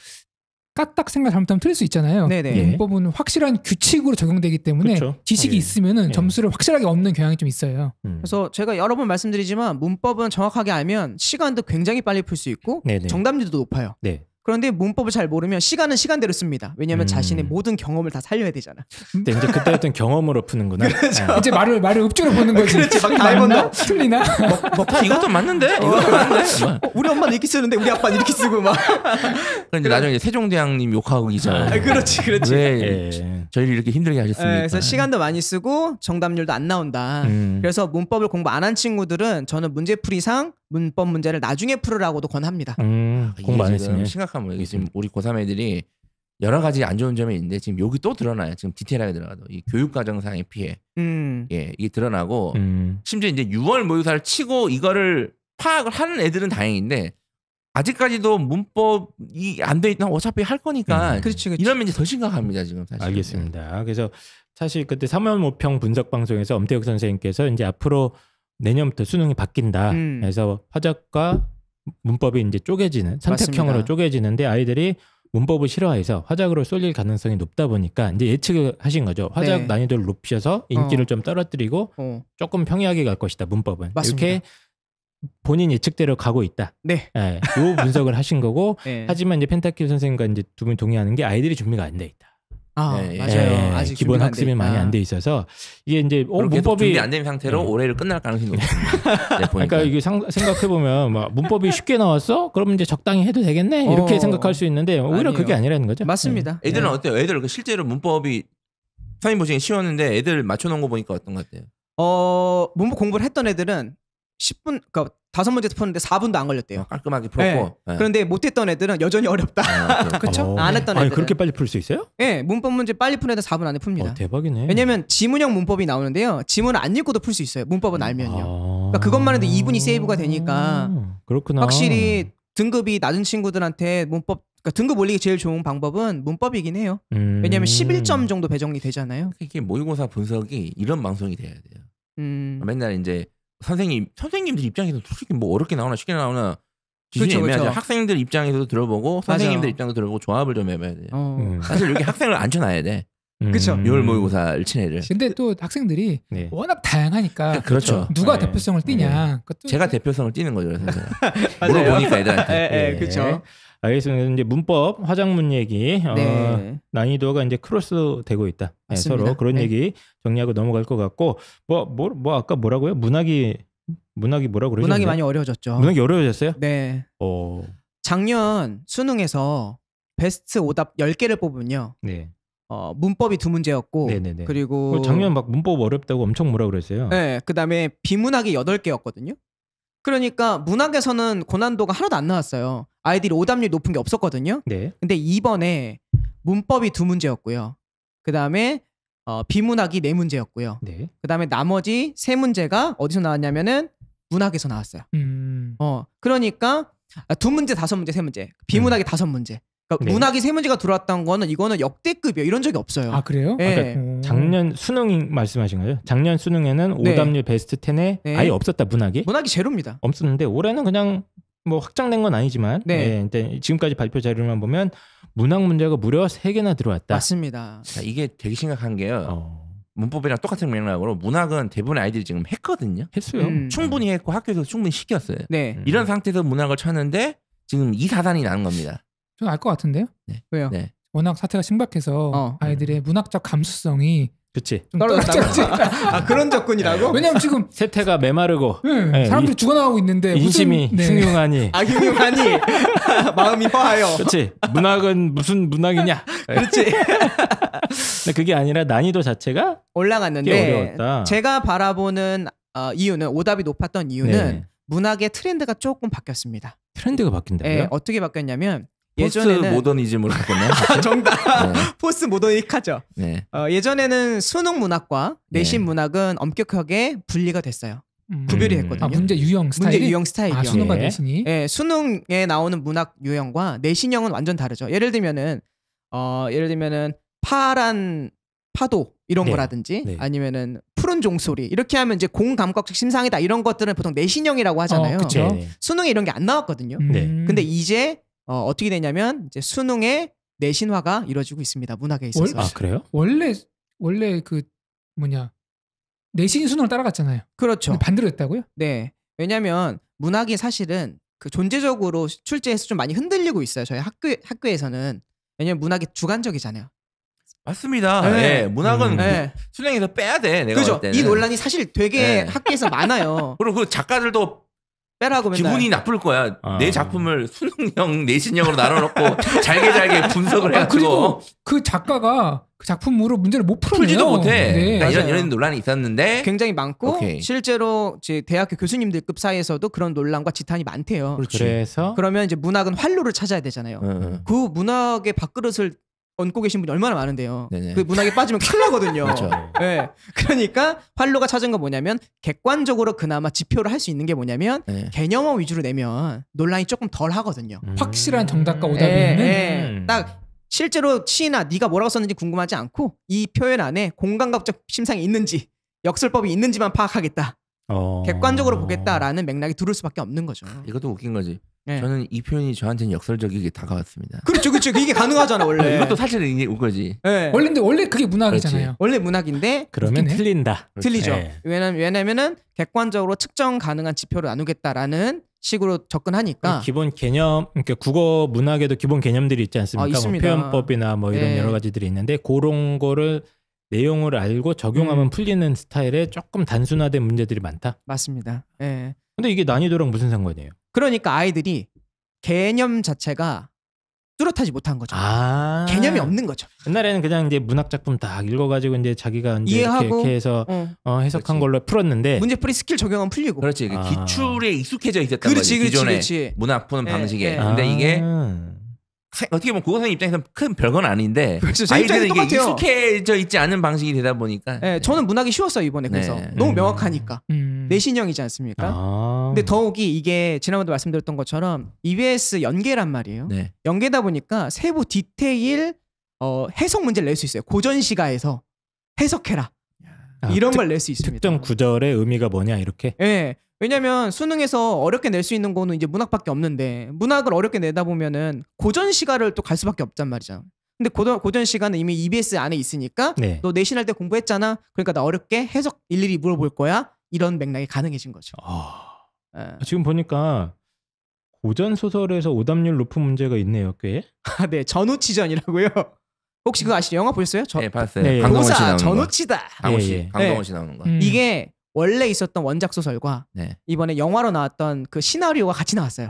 까딱 생각 잘못하면 틀릴 수 있잖아요. 네네. 문법은 확실한 규칙으로 적용되기 때문에 그쵸. 지식이 있으면은 예. 점수를 확실하게 얻는 경향이 좀 있어요. 그래서 제가 여러 번 말씀드리지만 문법은 정확하게 알면 시간도 굉장히 빨리 풀 수 있고 네네. 정답률도 높아요. 네. 그런데 문법을 잘 모르면 시간은 시간대로 씁니다. 왜냐하면 자신의 모든 경험을 다 살려야 되잖아. 근데 이제 그때 어떤 경험으로 푸는구나. 그렇죠. 이제 말을 읍조로 보는 거지. 그렇지. 막 다 해본다. 틀리나? 이것도 맞는데? 이것도 맞는데? 우리 엄마는 이렇게 쓰는데 우리 아빠는 이렇게 쓰고 막. 근데 나중에 세종대왕님 욕하고 계시잖아요. 그렇지. 왜 저희를 이렇게 힘들게 하셨습니까? 그래서 시간도 많이 쓰고 정답률도 안 나온다. 그래서 문법을 공부 안 한 친구들은 저는 문제풀이상 문법 문제를 나중에 풀으라고도 권합니다. 공부 안 했으면 심각한 거예요. 지금 우리 고3 애들이 여러 가지 안 좋은 점이 있는데 지금 여기 또 드러나요. 지금 디테일하게 들어가도 이 교육과정상의 피해, 예, 이게 드러나고 심지어 이제 6월 모의고사를 치고 이거를 파악을 하는 애들은 다행인데 아직까지도 문법이 안 돼 있나 어차피 할 거니까 그렇지. 이러면 이제 더 심각합니다 지금 사실. 알겠습니다. 그래서 사실 그때 3월 모평 분석 방송에서 엄태욱 선생님께서 이제 앞으로 내년부터 수능이 바뀐다. 그래서 화작과 문법이 이제 쪼개지는 선택형으로 맞습니다. 쪼개지는데 아이들이 문법을 싫어해서 화작으로 쏠릴 가능성이 높다 보니까 이제 예측을 하신 거죠. 화작 네. 난이도를 높여서 인기를 좀 떨어뜨리고 조금 평이하게 갈 것이다. 문법은 맞습니다. 이렇게 본인 예측대로 가고 있다. 네. 예, 요 분석을 하신 거고 네. 하지만 이제 펜타킬 선생님과 이제 두 분이 동의하는 게 아이들이 준비가 안 돼 있다. 네, 맞아요. 예, 아직 기본 준비가 안 학습이 돼 많이 있다. 안 돼 있어서 이게 이제 문법이 문법이 준비 안 된 상태로 올해를 끝날 가능성이 높습니다. 네, 그러니까 이게 생각해 보면 막 문법이 쉽게 나왔어? 그러면 이제 적당히 해도 되겠네 이렇게 생각할 수 있는데 오히려 아니에요. 그게 아니라는 거죠. 맞습니다. 애들은 어때요? 애들 실제로 문법이 선생님 보시기엔 쉬웠는데 애들 맞춰놓은 거 보니까 어떤 것 같아요? 문법 공부를 했던 애들은 10분, 그러니까 5문제 푸는데 4분도 안 걸렸대요. 깔끔하게 풀었고. 네. 그런데 못했던 애들은 여전히 어렵다. 그렇죠? 안 했던 아니, 애들은. 그렇게 빨리 풀 수 있어요? 네, 문법 문제 빨리 푸는 애들 4분 안에 풉니다. 대박이네. 왜냐면 지문형 문법이 나오는데요. 지문을 안 읽고도 풀 수 있어요. 문법은 알면요. 그러니까 그것만 해도 2분이 세이브가 되니까 그렇구나. 확실히 등급이 낮은 친구들한테 문법, 그러니까 등급 올리기 제일 좋은 방법은 문법이긴 해요. 왜냐면 11점 정도 배정이 되잖아요. 이게 모의고사 분석이 이런 방송이 돼야 돼요. 맨날 이제 선생님들 입장에서 솔직히 뭐 어렵게 나오나 쉽게 나오나 기준이 그렇죠, 애매하죠. 그렇죠. 학생들 입장에서도 들어보고 선생님들 입장도 들어보고 조합을 좀 해봐야 돼요. 사실 여기 학생을 앉혀놔야 돼. 그쵸. 6월 모의고사를 친 애를. 근데 또 학생들이 네. 워낙 다양하니까 그렇죠. 누가 네. 대표성을 띠냐. 그것도 제가 대표성을 띠는 거죠. 그래서 맞아요. 물어보니까 애들한테. 예, 그렇죠. 알겠습니다. 이제 문법 화작문 얘기 네. 난이도가 이제 크로스 되고 있다. 네, 맞습니다. 서로 그런 네. 얘기 정리하고 넘어갈 것 같고 뭐 아까 뭐라고요? 문학이 뭐라고 그러셨는데? 문학이 많이 어려워졌죠. 문학이 어려워졌어요? 네. 어. 작년 수능에서 베스트 오답 10개를 뽑으면요. 네. 문법이 2문제였고 네네네. 그리고 작년 막 문법 어렵다고 엄청 뭐라 그랬어요. 네, 그다음에 비문학이 8개였거든요. 그러니까 문학에서는 고난도가 하나도 안 나왔어요. 아이들이 오답률 높은 게 없었거든요. 네. 근데 이번에 문법이 2문제였고요. 그다음에 비문학이 4문제였고요. 네. 그다음에 나머지 3문제가 어디서 나왔냐면은 문학에서 나왔어요. 그러니까 2문제, 5문제, 3문제. 비문학이 5문제. 그러니까 네. 문학이 3문제가 들어왔던 거는 이거는 역대급이에요. 이런 적이 없어요. 아 그래요? 네. 작년 수능 말씀하신 거예요? 작년 수능에는 네. 오답률 베스트 10에 네. 아예 없었다 문학이? 문학이 제로입니다. 없었는데 올해는 그냥 뭐 확정된 건 아니지만 네. 일단 지금까지 발표 자료만 보면 문학 문제가 무려 3개나 들어왔다. 맞습니다. 자, 이게 되게 심각한 게요. 문법이랑 똑같은 맥락으로 문학은 대부분 아이들이 지금 했거든요. 했어요. 충분히 했고 학교에서 충분히 시켰어요. 네. 이런 상태에서 문학을 쳤는데 지금 이 사단이 나는 겁니다. 좀 알 것 같은데요? 왜요? 네. 워낙 사태가 심각해서 아이들의 문학적 감수성이 그치. 좀 떨어졌다. 그런 접근이라고? 왜냐면 지금 세태가 메마르고 네, 사람들이 죽어나가고 있는데 인심이 무슨, 흉흉하니. 흉흉하니 마음이 허하여. 그렇지. 문학은 무슨 문학이냐. 그렇지. 근데 그게 아니라 난이도 자체가 꽤 올라갔는데 어려웠다. 제가 바라보는 이유는 오답이 높았던 이유는 네. 문학의 트렌드가 조금 바뀌었습니다. 트렌드가 바뀐다고요? 네, 어떻게 바뀌었냐면 포스트 예전에는 모더니즘으로 바뀌었나요? 정답 네. 포스트 모더닉하죠. 네. 예전에는 수능 문학과 내신 네. 문학은 엄격하게 분리가 됐어요. 구별이 됐거든요. 아 문제 유형 스타일이? 문제 유형 스타일이요. 아 수능과 예. 내신이? 네, 수능에 나오는 문학 유형과 내신형은 완전 다르죠. 예를 들면은 파란 파도 이런 네. 거라든지 네. 아니면은 푸른 종소리 이렇게 하면 이제 공감각적 심상이다 이런 것들은 보통 내신형이라고 하잖아요. 그쵸. 네. 수능에 이런 게 안 나왔거든요. 네. 근데 이제 어떻게 되냐면 이제 수능에 내신화가 이루어지고 있습니다. 문학에 있어서. 아 그래요? 원래 그 내신 순으로 따라갔잖아요. 그렇죠. 근데 반대로 됐다고요? 네. 왜냐하면 문학이 사실은 그 존재적으로 출제해서 좀 많이 흔들리고 있어요. 저희 학교에서는. 왜냐면 문학이 주관적이잖아요. 맞습니다. 네. 예, 문학은 네. 수능에서 빼야 돼. 내가 그죠. 볼 때는. 이 논란이 사실 되게 학교에서 많아요. 그리고 그 작가들도 빼라고 맨날. 기분이 나쁠 거야. 내 작품을 수능형, 내신형으로 나눠놓고 잘게 분석을 해가지고. 그리고 그 작가가 그 작품으로 문제를 못 풀어내요. 풀지도 못해. 네. 그러니까 이런 논란이 있었는데 굉장히 많고 오케이. 실제로 제 대학교 교수님들급 사이에서도 그런 논란과 지탄이 많대요. 그래서 그러면 이제 문학은 활로를 찾아야 되잖아요. 그 문학의 밥그릇을 얹고 계신 분이 얼마나 많은데요. 네네. 그 문학에 빠지면 큰일 나거든요. 그렇죠. 네. 그러니까 활로가 찾은 건 뭐냐면 객관적으로 그나마 지표를 할 수 있는 게 뭐냐면 네. 개념어 위주로 내면 논란이 조금 덜 하거든요. 확실한 정답과 오답이 있는. 딱 실제로 시인아 네가 뭐라고 썼는지 궁금하지 않고 이 표현 안에 공감각적 심상이 있는지 역설법이 있는지만 파악하겠다. 객관적으로 보겠다라는 맥락이 들을 수밖에 없는 거죠. 이것도 웃긴 거지. 네. 저는 이 표현이 저한테는 역설적이게 다가왔습니다. 그렇죠. 이게 가능하잖아 원래. 이것도 사실은 이게 웃거지. 네. 원래 그게 문학이잖아요. 원래 문학인데 그러면 웃기네. 틀린다. 틀리죠. 네. 왜냐면은 객관적으로 측정 가능한 지표를 나누겠다라는 식으로 접근하니까. 기본 개념, 그러니까 국어 문학에도 기본 개념들이 있지 않습니까? 뭐 있습니다. 표현법이나 뭐 이런 네. 여러 가지들이 있는데 그런 거를 내용을 알고 적용하면 풀리는 스타일의 조금 단순화된 문제들이 많다. 맞습니다. 예. 근데 이게 난이도랑 무슨 상관이에요? 그러니까 아이들이 개념 자체가 뚜렷하지 못한 거죠. 아. 개념이 없는 거죠. 옛날에는 그냥 이제 문학 작품 딱 읽어가지고 이제 자기가 이제 이해하고, 이렇게 해서 해석한 그렇지. 걸로 풀었는데 문제풀이 스킬 적용하면 풀리고. 그렇지. 아. 기출에 익숙해져 있었던 그렇지, 거지. 기존의 그렇지. 문학 푸는 네, 방식에. 네. 근데 이게 아. 어떻게 보면 국어선생 입장에서는 큰 별건 아닌데 그렇죠. 제 아이들은 입장에서 이게 똑같아요. 익숙해져 있지 않은 방식이 되다 보니까 예, 저는 문학이 쉬웠어요 이번에 그래서 네. 너무 명확하니까 음. 내신형이지 않습니까? 아. 근데 더욱이 이게 지난번에도 말씀드렸던 것처럼 EBS 연계란 말이에요. 네. 연계다 보니까 세부 디테일 해석 문제를 낼 수 있어요. 고전시가에서 해석해라 이런 걸 낼 수 있습니다. 특정 구절의 의미가 뭐냐 이렇게. 예. 왜냐면 수능에서 어렵게 낼 수 있는 거는 이제 문학밖에 없는데 문학을 어렵게 내다 보면은 고전 시가를 또 갈 수밖에 없단 말이죠. 근데 고전 시가는 이미 EBS 안에 있으니까 네. 너 내신할 때 공부했잖아. 그러니까 나 어렵게 해석 일일이 물어볼 거야. 이런 맥락이 가능해진 거죠. 예. 지금 보니까 고전 소설에서 오답률 높은 문제가 있네요, 꽤. 아, 네. 전우치전이라고요. 혹시 그거 아시죠? 영화 보셨어요? 네, 봤어요. 네, 강동원 씨 고사 나오는 거. 전우치다. 강동원 예, 씨, 예. 강동원 네. 씨 나오는 거. 이게 원래 있었던 원작 소설과 네. 이번에 영화로 나왔던 그 시나리오가 같이 나왔어요.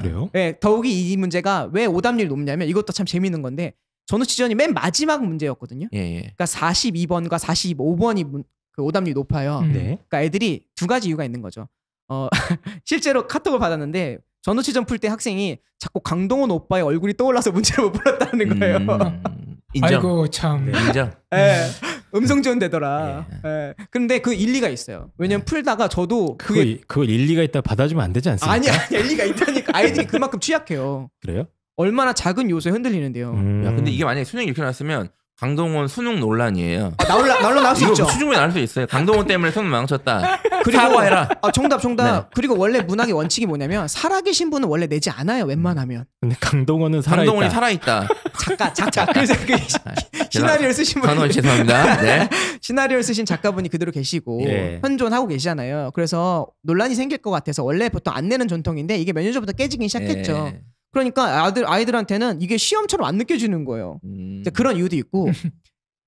그래요? 네, 더욱이 이 문제가 왜 오답률이 높냐면 이것도 참 재밌는 건데 전우치전이 맨 마지막 문제였거든요. 예, 예. 그러니까 42번과 45번이 그 오답률이 높아요. 음. 네. 그러니까 애들이 두 가지 이유가 있는 거죠. 실제로 카톡을 받았는데 전우치전 풀 때 학생이 자꾸 강동원 오빠의 얼굴이 떠올라서 문제를 못 풀었다는 거예요. 인정. 아이고 참. 네. 인정. 예, 음성 지원 되더라. 예. 근데 그 일리가 있어요. 왜냐면 풀다가 저도 그게 그걸 일리가 있다 받아주면 안 되지 않습니까? 아니 일리가 있다니까. 아이들이 그만큼 취약해요. 그래요? 얼마나 작은 요소에 흔들리는데요. 야, 근데 이게 만약에 수능이 이렇게 나왔으면 강동원 수능 논란이에요. 나올라 나올 수 이거 있죠. 수중에 나올 수 있어요. 강동원 때문에 수능 망쳤다. 그리고 사과해라. 정답. 네. 그리고 원래 문학의 원칙이 뭐냐면 살아계신 분은 원래 내지 않아요. 웬만하면. 근데 강동원은 살아있다. 강동원이 살아있다. 작가. 그래서 그 시나리오를 쓰신 분, 강동원 죄송합니다. 네. 시나리오를 쓰신 작가분이 그대로 계시고 예. 현존하고 계시잖아요. 그래서 논란이 생길 것 같아서 원래 보통 안 내는 전통인데 이게 몇 년 전부터 깨지기 시작했죠. 예. 그러니까 아이들한테는 이게 시험처럼 안 느껴지는 거예요. 이제 그런 이유도 있고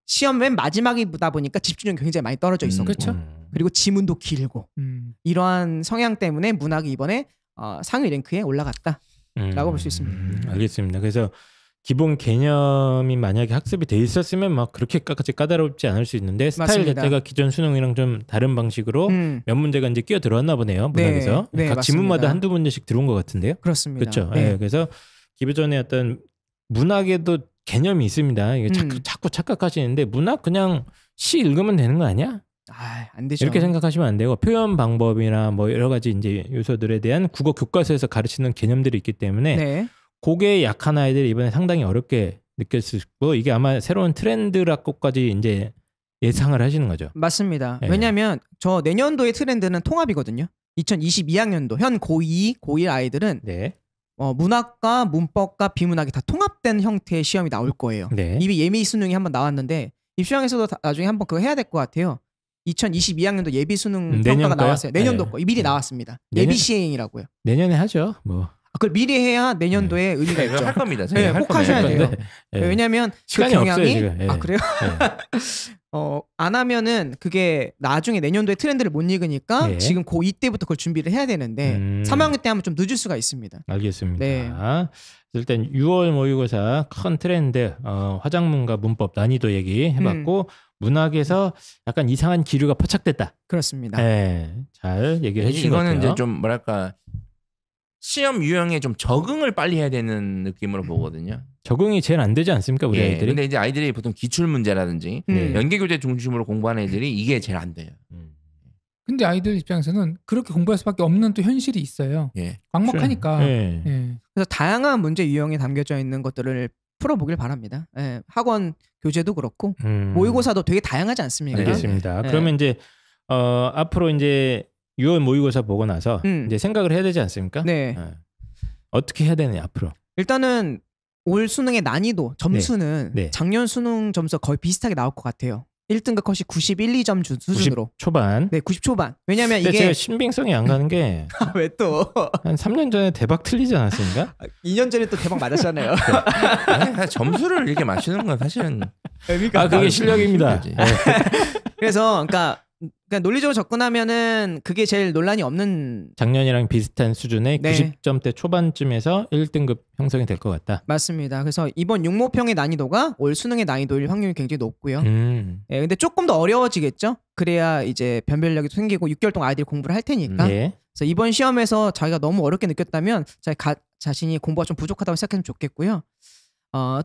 시험 맨 마지막이다 보니까 집중력이 굉장히 많이 떨어져 있었고 그렇죠. 그리고 지문도 길고 이러한 성향 때문에 문학이 이번에 상위 랭크에 올라갔다라고 볼 수 있습니다. 알겠습니다. 그래서 기본 개념이 만약에 학습이 돼 있었으면 막 그렇게까지 까다롭지 않을 수 있는데 스타일 맞습니다. 자체가 기존 수능이랑 좀 다른 방식으로 몇 문제가 이제 끼어 들어왔나 보네요. 네, 문학에서 네, 각 맞습니다. 지문마다 한두 문제씩 들어온 것 같은데요. 그렇습니다. 그렇죠. 네. 예, 그래서 기존의 어떤 문학에도 개념이 있습니다. 이게 자꾸 착각하시는데 문학 그냥 시 읽으면 되는 거 아니야? 안 되죠. 이렇게 생각하시면 안 되고 표현 방법이나 뭐 여러 가지 이제 요소들에 대한 국어 교과서에서 가르치는 개념들이 있기 때문에 네. 그게 약한 아이들이 이번에 상당히 어렵게 느꼈을 거고 이게 아마 새로운 트렌드라고까지 이제 예상을 하시는 거죠. 맞습니다. 네. 왜냐하면 저 내년도의 트렌드는 통합이거든요. 2022학년도 현 고2, 고1 아이들은 네. 문학과 문법과 비문학이 다 통합된 형태의 시험이 나올 거예요. 네. 이미 예비 수능이 한번 나왔는데 입시왕에서도 나중에 한번 그거 해야 될 것 같아요. 2022학년도 예비 수능 평가가 나왔어요. 내년도 거 미리 나왔습니다. 예비 시행이라고요. 내년에 하죠. 뭐. 그걸 미리 해야 내년도에 의미가 있죠. 할 겁니다. 네, 꼭 하셔야 돼요. 왜냐하면 시간이 그 경향이 없어요, 지금. 아 그래요? 안 하면은 그게 나중에 내년도에 트렌드를 못 읽으니까 지금 이때부터 그걸 준비를 해야 되는데 3학년 때 하면 좀 늦을 수가 있습니다. 알겠습니다. 네. 일단 6월 모의고사 큰 트렌드 화작문과 문법 난이도 얘기해봤고 문학에서 약간 이상한 기류가 포착됐다. 그렇습니다. 네, 잘 얘기를 해주신 것 같아요. 이거는 이제 좀 뭐랄까 시험 유형에 좀 적응을 빨리 해야 되는 느낌으로 보거든요. 적응이 제일 안 되지 않습니까 우리 아이들이? 근데 이제 아이들이 보통 기출 문제라든지 연계교재 중심으로 공부하는 애들이 이게 제일 안 돼요. 근데 아이들 입장에서는 그렇게 공부할 수밖에 없는 또 현실이 있어요. 막막하니까. 그래서 다양한 문제 유형이 담겨져 있는 것들을 풀어보길 바랍니다. 학원 교재도 그렇고 모의고사도 되게 다양하지 않습니까? 알겠습니다. 그러면 이제 앞으로 이제 6월 모의고사 보고 나서 이제 생각을 해야 되지 않습니까? 네. 어떻게 해야 되느냐 앞으로? 일단은 올 수능의 난이도 점수는 작년 수능 점수가 거의 비슷하게 나올 것 같아요. 1등급 컷이 91, 2점 수준으로. 90 초반. 네, 90 초반. 왜냐면 이게 제가 신빙성이 안 가는 게 왜 또? 한 3년 전에 대박 틀리지 않았습니까? 2년 전에 또 대박 맞았잖아요. 점수를 이렇게 맞추는 건 사실은 그게 실력입니다. 그래서 그러니까 논리적으로 접근하면은 그게 제일 논란이 없는 작년이랑 비슷한 수준의 90점대 초반쯤에서 1등급 형성이 될 것 같다. 맞습니다. 그래서 이번 육모평의 난이도가 올 수능의 난이도일 확률이 굉장히 높고요. 근데 조금 더 어려워지겠죠. 그래야 이제 변별력이 생기고 6개월 동안 아이들이 공부를 할 테니까. 그래서 이번 시험에서 자기가 너무 어렵게 느꼈다면 자신이 공부가 좀 부족하다고 생각하면 좋겠고요.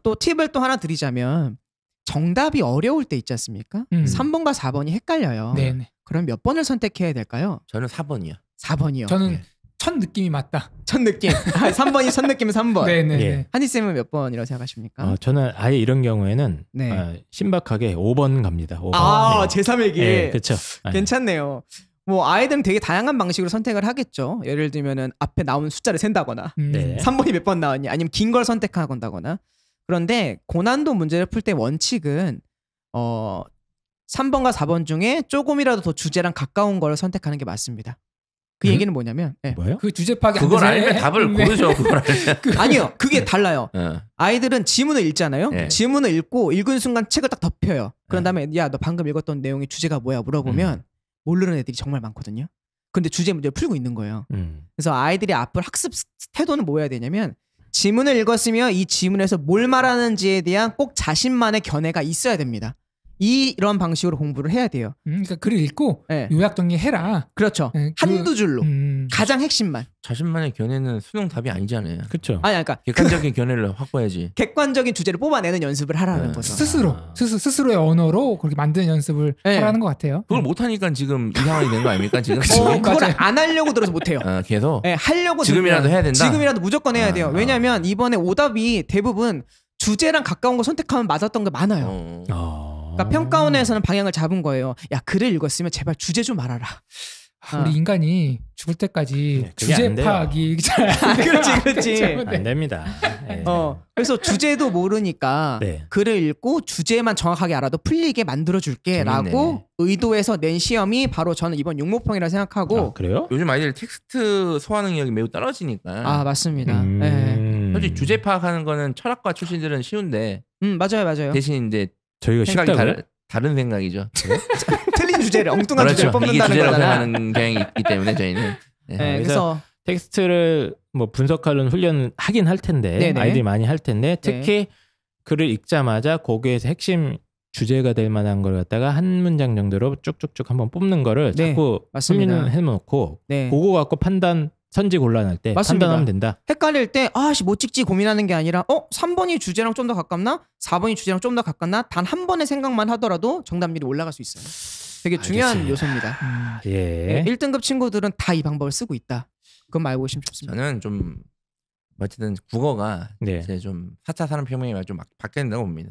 또 팁을 또 하나 드리자면 정답이 어려울 때 있지 않습니까? 3번과 4번이 헷갈려요. 네네. 그럼 몇 번을 선택해야 될까요? 저는 4번이요. 4번이요. 저는 첫 느낌이 맞다. 첫 느낌. 3번이 첫 느낌은 3번. 네네. 한희쌤은 몇 번이라고 생각하십니까? 저는 아예 이런 경우에는 신박하게 5번 갑니다. 5번. 제3에게. 그렇죠. 괜찮네요. 뭐 아이들은 되게 다양한 방식으로 선택을 하겠죠. 예를 들면은 앞에 나오는 숫자를 센다거나 3번이 몇 번 나왔니? 아니면 긴 걸 선택하거나. 그런데 고난도 문제를 풀 때 원칙은 3번과 4번 중에 조금이라도 더 주제랑 가까운 걸 선택하는 게 맞습니다. 그 얘기는 뭐냐면 뭐요? 그 주제 파악이 안 그걸 알면 답을 고르죠. 그걸 알면. 아니요. 그게 달라요. 아이들은 지문을 읽잖아요. 지문을 읽은 순간 책을 딱 덮여요. 그런 다음에 야, 너 방금 읽었던 내용의 주제가 뭐야? 물어보면 모르는 애들이 정말 많거든요. 근데 주제 문제를 풀고 있는 거예요. 그래서 아이들이 앞으로 학습 태도는 뭐 해야 되냐면 지문을 읽었으면 이 지문에서 뭘 말하는지에 대한 꼭 자신만의 견해가 있어야 됩니다. 이런 방식으로 공부를 해야 돼요. 그러니까 글을 읽고 요약 정리해라. 그렇죠. 한두 줄로 가장 핵심만. 자신만의 견해는 수능 답이 아니잖아요. 그렇죠. 그러니까 객관적인 견해를 확보해야지. 객관적인 주제를 뽑아내는 연습을 하라는 거죠. 스스로의 언어로 그렇게 만드는 연습을 하라는 것 같아요. 그걸 못하니까 지금 이 상황이 된 거 아닙니까? 지금 그걸 안 하려고 들어서 못해요. 계속. 하려고 지금이라도 해야 된다. 지금이라도 무조건 해야 돼요. 왜냐하면 이번에 오답이 대부분 주제랑 가까운 거 선택하면 맞았던 게 많아요. 그러니까 평가원에서는 방향을 잡은 거예요. 야, 글을 읽었으면 제발 주제 좀 말하라. 우리 인간이 죽을 때까지 주제 파악이 잘 그렇지. 안 됩니다. 그래서 주제도 모르니까 글을 읽고 주제만 정확하게 알아도 풀리게 만들어줄게라고 의도해서 낸 시험이 바로 저는 이번 육모평이라 생각하고. 그래요? 요즘 아이들 텍스트 소화 능력이 매우 떨어지니까. 맞습니다. 솔직히 주제 파악하는 거는 철학과 출신들은 쉬운데. 맞아요. 대신 이제 저희가 생각이 다른 생각이죠. 틀린 주제를 엉뚱한 주제를 뽑는다는 이게 주제라고 거잖아. 생각하는 경향이 있기 때문에 저희는. 그래서 텍스트를 뭐 분석하는 훈련을 하긴 할 텐데 아이들이 많이 할 텐데 특히 글을 읽자마자 거기에서 핵심 주제가 될 만한 걸 갖다가 한 문장 정도로 쭉쭉쭉 한번 뽑는 거를 자꾸 훈련을 해놓고 그거 갖고 선지 곤란할 때 판단하면 된다. 헷갈릴 때 뭐 찍지 고민하는 게 아니라 3번이 주제랑 좀 더 가깝나? 4번이 주제랑 좀 더 가깝나? 단 한 번의 생각만 하더라도 정답률이 올라갈 수 있어요. 되게 중요한 요소입니다. 1등급 친구들은 다 이 방법을 쓰고 있다. 그건 알고 계시면 좋습니다. 저는 좀 어쨌든 국어가 이제 좀 4차 산업혁명이 좀 바뀌어야 된다고 봅니다.